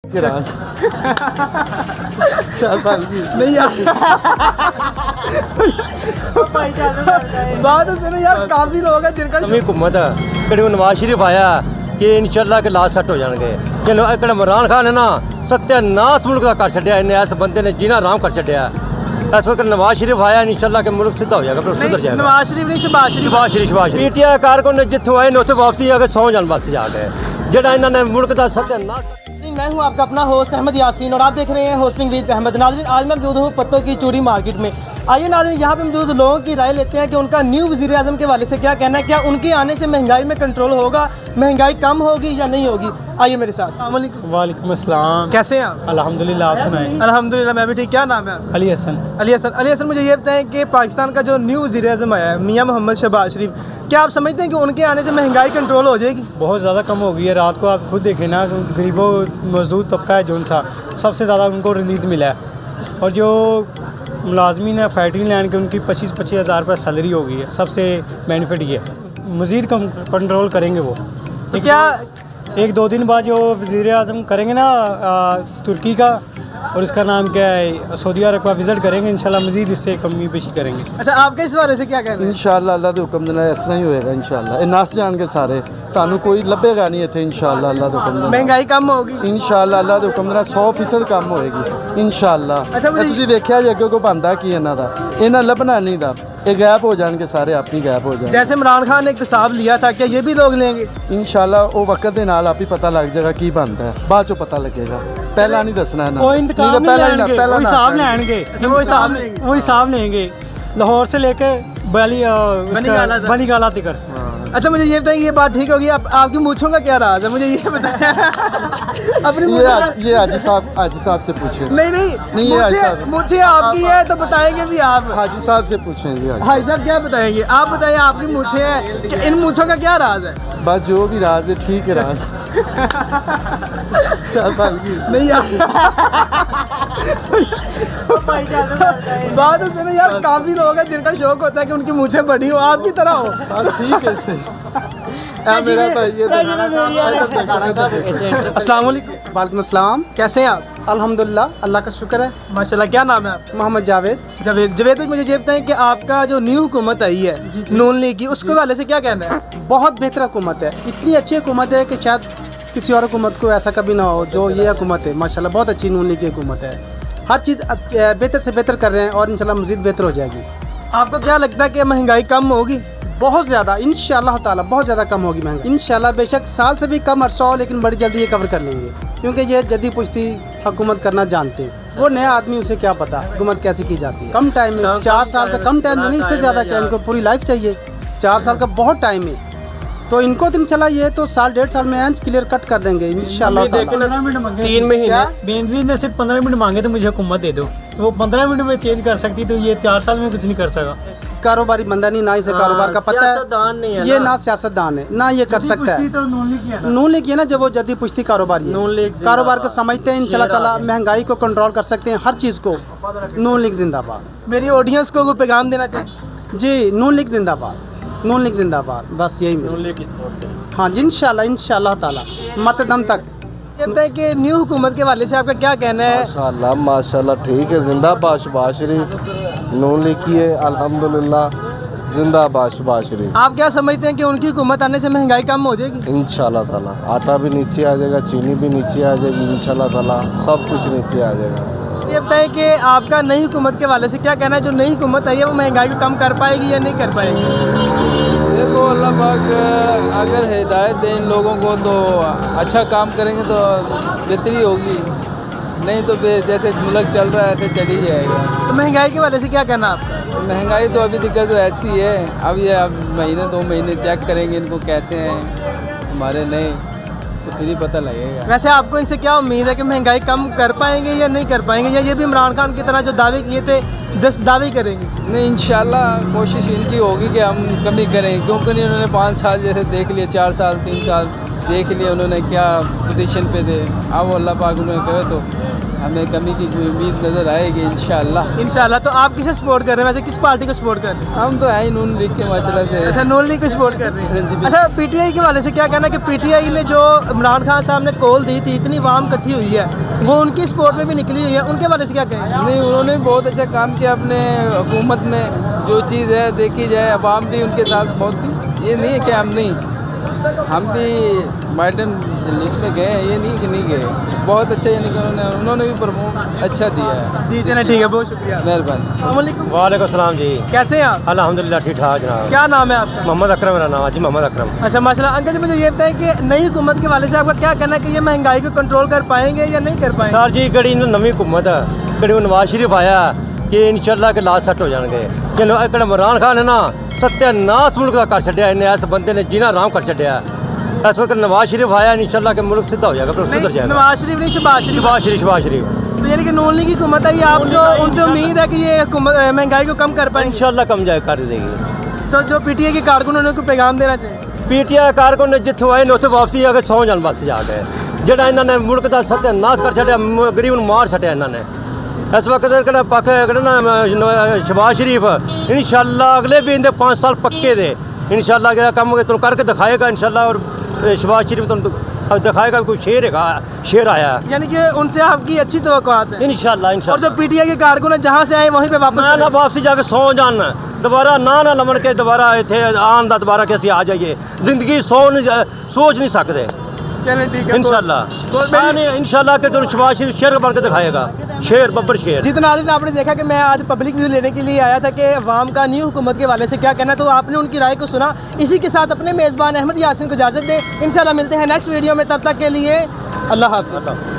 नहीं यार बात सुनो यार, काफी लोग हैं जिनका हुकूमत है नवाज शरीफ आया कि इंशाल्लाह के लाश सट हो जाएंगे कि इमरान खान है ना सत्यानाश मुल्क का कर छड़िया इन्हें इस बंदे ने जीना आराम कर छड़िया। इस वक्त नवाज शरीफ आया इंशाल्लाह के मुल्क सीधा हो जाएगा, सुधर जाएगा। नवाज शरीफ नहीं, शहबाज शरीफ। पीटीआई कारकुन ने जितों आए ने उत्थे वापसी जाके सौ जान बस जाके जेड़ा इन्होंने मुल्क का सत्यानाश। मैं हूं आपका अपना होस्ट अहमद यासीन और आप देख रहे हैं होस्टिंग विद अहमद। नाज़रीन, आज मैं मौजूद हूं पत्तों की चूड़ी मार्केट में। आइए नाज़रीन, यहाँ पे मौजूद लोगों की राय लेते हैं कि उनका न्यू वज़ीर आज़म के हवाले से क्या कहना है। क्या उनके आने से महंगाई में कंट्रोल होगा, महंगाई कम होगी या नहीं होगी? आइए मेरे साथ। वालेकुम अस्सलाम। कैसे हैं आप? अल्हम्दुलिल्लाह, आप सुनाएं। अल्हम्दुलिल्लाह, मैं भी ठीक। क्या नाम है? अली हसन। अली हसन, मुझे ये बताएं कि पाकिस्तान का जो न्यू वज़ीर आज़म आया है मियां मोहम्मद शहबाज शरीफ, क्या आप समझते हैं कि उनके आने से महंगाई कंट्रोल हो जाएगी? बहुत ज़्यादा कम हो गई है। रात को आप खुद देखें ना, गरीबों मजदूर तबका है जो सा सबसे ज़्यादा उनको रिलीज़ मिला है। और जो मुलाजमीन है फैक्ट्री लैंड के, उनकी 25-25 हज़ार रुपये सैलरी हो गई है। सबसे बेनिफिट ये मज़ीद कम कंट्रोल करेंगे वो। तो क्या 1-2 दिन बाद जो वज़ीर आज़म करेंगे ना तुर्की का, और उसका नाम क्या है, सऊदी अरब का विज़िट करेंगे, इंशाल्लाह मज़ीद इससे कमी पेशी करेंगे। अच्छा, आपके इस बारे से क्या कहना है? इंशाल्लाह अल्लाह के हुक्म देना इस तरह ही होएगा। इंशाल्लाह नस जान के सारे तानू कोई लभेगा नहीं इत्थे। इंशाल्लाह अल्लाह के हुक्म देना महंगाई कम होगी। इंशाल्लाह अल्लाह के हुक्म देना 100% कम होएगी इंशाल्लाह। अच्छा, तुसीं देखिया जे अगे को बनदा की इन्हां दा, इन्हां लभना नहीं दा, ये गैप हो जाएंगे सारे, आप ही गैप हो जाएंगे। जैसे इमरान खान ने इक्तसाब लिया था, क्या ये भी लोग लेंगे? इंशाल्लाह वो वक्त दे नाल आप ही पता लग जाएगा की बनता है, बाद चो पता लगेगा, पहला नहीं दसना है ना। वो इंतकाम नहीं लेंगे, वो हिसाब लेंगे। वो हिसाब लेंगे लाहौर से लेके बनीगाला तक। अच्छा, मुझे ये बताइए, ये बात ठीक होगी? आपकी मूंछों का क्या राज है, मुझे ये बताएं। अपनी ये हाजी साहब से पूछे। नहीं, ये हाजी साहब, मुझे आपकी है तो बताएंगे भी आप। हाजी साहब से पूछेंगे। हाजी साहब क्या बताएंगे? आप बताइए, आपकी मूंछें हैं कि इन मूंछों का क्या राज है? बस जो भी राज है ठीक है राज। नहीं बात सुनो यार, काफी लोग हैं जिनका शौक होता है कि उनकी मूंछें बड़ी हो, आपकी तरह हो। बस ठीक है सही। मेरा भाई ये अस्सलाम वालेकुम। वालेकुम अस्सलाम। कैसे हैं आप? अल्हम्दुलिल्लाह, अल्लाह का शुक्र है। माशाल्लाह। क्या नाम है आपका? मोहम्मद जावेद। जवेद भाई, मुझे ये बताएं कि आपका जो न्यू हुकूमत आई है नून लीग की, उसके हवाले से क्या कहना है? बहुत बेहतर हुकूमत है, इतनी अच्छी हुकूमत है कि शायद किसी और हुकूमत को ऐसा कभी ना हो जो ये हुकूमत है। माशाल्लाह बहुत अच्छी नून लीग की हुकूमत है, हर चीज़ बेहतर से बेहतर कर रहे हैं और इंशाल्लाह मज़ीद बेहतर हो जाएगी। आपको क्या लगता है कि महंगाई कम होगी? बहुत ज़्यादा इंशाल्लाह ताला, बहुत ज़्यादा कम होगी महंगाई इंशाल्लाह। बेशक साल से भी कम अरसा हो, लेकिन बड़ी जल्दी ये कवर कर लेंगे, क्योंकि ये जल्दी पुश्ती हुकूमत करना जानते हैं। वो नया आदमी, उसे क्या पता हुकूमत कैसे की जाती है। कम टाइम में 4 साल का कम टाइम नहीं, इससे ज़्यादा क्या, इनको पूरी लाइफ चाहिए। 4 साल का बहुत टाइम है, तो इनको दिन चला ये तो 1.5 साल में क्लियर कट कर देंगे इंशाल्लाह। 3 महीने बेनज़ीर ने सिर्फ 15 मिनट मांगे तो मुझे हुकूमत दे दो, तो वो 15 मिनट में चेंज कर सकती, तो ये 4 साल में कुछ नहीं कर सका। कारोबारी बंदा नहीं, ना इसे कारोबार का पता है, ये ना सियासतदान है ना ये कर सकता है। नून लीग है ना, जब वो जदी पुश्ती कारोबारी है, कारोबार को समझते हैं, इंशाल्लाह ताला महंगाई को कंट्रोल कर सकते हैं, हर चीज़ को। नून लीग जिंदाबाद। मेरी ऑडियंस को कोई पैगाम देना चाहिए? जी, नून लीग जिंदाबाद, नून लीग जिंदाबाद, बस यही। हाँ जी, इंशाल्लाह ताला मत दम तक। ये बताएं कि न्यू हुकूमत के हवाले से आपका क्या कहना है? माशाल्लाह ठीक है, जिंदाबाद शहबाज शरीफ, नून लीग की है, अल्हम्दुलिल्लाह जिंदाबाद शहबाज शरीफ। आप क्या समझते हैं कि उनकी हुकूमत आने से महंगाई कम हो जाएगी? इंशाल्लाह ताला आटा भी नीचे आ जाएगा, चीनी भी नीचे आ जाएगी, इंशाल्लाह ताला सब कुछ नीचे आ जाएगा। ये बताएं कि आपका नई हुकूमत के हवाले से क्या कहना है? जो नई हुकूमत आई है वो महंगाई को कम कर पाएगी या नहीं कर पाएगी? देखो, अल्लाह पाक अगर हिदायत दें इन लोगों को तो अच्छा काम करेंगे तो बेहतरी होगी, नहीं तो जैसे मुल्क चल रहा है ऐसे चल ही जाएगा। तो महंगाई के हवाले से क्या कहना आपका? महंगाई तो अभी दिक्कत तो ऐसी है, अब ये अब महीने 2 महीने चेक करेंगे इनको कैसे हैं हमारे नए, तो फिर ही पता लगेगा। वैसे आपको इनसे क्या उम्मीद है कि महंगाई कम कर पाएंगे या नहीं कर पाएंगे, या ये भी इमरान खान की तरह जो दावे किए थे जस्ट दावे करेंगे? नहीं, इंशाल्लाह कोशिश इनकी होगी कि हम कमी करें, क्योंकि नहीं उन्होंने 5 साल जैसे देख लिए, 4 साल 3 साल देख लिए उन्होंने क्या पोजीशन पे थे। अब अल्लाह पाक उन्होंने कहे तो हमें कमी की कोई उम्मीद नज़र आएगी इंशाअल्लाह। इंशाल्लाह। तो आप किसे सपोर्ट कर रहे हैं, वैसे किस पार्टी को सपोर्ट कर रहे हैं? हम तो है ही नून लीग के माशाल्लाह से। अच्छा, नून लीग को सपोर्ट कर रहे हैं। अच्छा, पीटीआई के वाले से क्या कहना है कि पीटीआई ने जो इमरान खान साहब ने कॉल दी थी, इतनी वाम इकट्ठी हुई है, वो उनकी सपोर्ट में भी निकली हुई है, उनके वाले से क्या कहेंगे? नहीं, उन्होंने बहुत अच्छा काम किया अपने हुकूमत में। जो चीज़ है देखी जाए, अवाम भी उनके साथ बहुत थी। ये नहीं है कि हम नहीं, हम भी बाइडन इसमें गए हैं, ये नहीं कि नहीं गए। बहुत अच्छा, यानी कि उन्होंने भी परफॉर्म अच्छा दिया है। जी चलिए ठीक है, बहुत शुक्रिया। मेहरबानी। वालेकुम। वालेकुम सलाम जी। कैसे हैं आप? अल्हम्दुलिल्लाह ठीक ठाक जनाब। क्या नाम है आपका? मोहम्मद अकरम मेरा नाम है जी, मोहम्मद अकरम। अच्छा माशाल्लाह। अंकल जी मुझे ये बताएं कि नई हुकूमत के वाले से आपका क्या कहना है कि ये महंगाई को कंट्रोल कर पाएंगे या नहीं कर पाएंगे? सर जी कड़ी नवी हुकूमत कड़ी नवाज शरीफ आया कि इंशाल्लाह के लाश सट हो जाएंगे कि इमरान खान है ना सत्यानाश मुल्क का कर छड्या इन्हें। इस बंदे ने जीना आराम कर छड्या। इस वक्त नवाज शरीफ आया इंशाल्लाह के मुल्क सीधा हो जाएगा, सुधर नहीं, जाएगा। नवाज शरीफ नहीं, शहबाज शरीफ। शहबाज शरीफ तो यानी कि नून लीग की हुकूमत है, ये आपको उनसे उम्मीद है कि ये हुकूमत महंगाई को कम कर पाएंगे? इंशाल्लाह कम जाए कर देगी। तो जो पीटीआई के कारकुन उनको पैगाम देना चाहिए? पीटीआई कारकुन ने जितों आए ने उत्थे वापसी आके सौ जान बस जाके ਜਿਹੜਾ ਇਹਨਾਂ ਨੇ ਮੁਲਕ ਦਾ ਸਤਿਆਨਾਸ਼ ਕਰ ਛੱਡਿਆ, ਗਰੀਬ ਨੂੰ ਮਾਰ ਛੱਡਿਆ ਇਹਨਾਂ ਨੇ। ਇਸ ਵਕਤ ਕਿਹੜਾ ਪੱਕ ਕਿਹੜਾ ਨਾ ਸ਼ਹਬਾਜ਼ ਸ਼ਰੀਫ इंशाल्लाह अगले भी इनके 5 साल पक्के दे इंशाल्लाह ਜਿਹੜਾ ਕੰਮ ਤੁਹਾਨੂੰ करके दिखाएगा इंशाल्लाह। और शहबाज शरीफ ਤੁਹਾਨੂੰ दिखाएगा कोई शेर है, शेर आया यानी कि उनसे आपकी अच्छी तवक्कुआत है। इंशाल्लाह। और जो पीटीआई के कारकुन है जहाँ से आए वहीं पे वापस ना वापसी जाके सौ जान दोबारा ना लमन के दोबारा इतने आन का दोबारा कि आ जाइए। जिंदगी सोच नहीं सकते। चलें ठीक है इंशाल्लाह। इंशाल्लाह के तो शहबाज शरीफ शेर बन के दिखाएगा, शेर बब्बर शेर। जितना नाज़रीन आपने देखा कि मैं आज पब्लिक व्यू लेने के लिए आया था कि अवाम का न्यू हुकूमत के वाले से क्या कहना, तो आपने उनकी राय को सुना। इसी के साथ अपने मेज़बान अहमद यासीन को इजाज़त दें। इंशाल्लाह मिलते हैं नेक्स्ट वीडियो में, तब तक के लिए अल्लाह हाफ़िज़।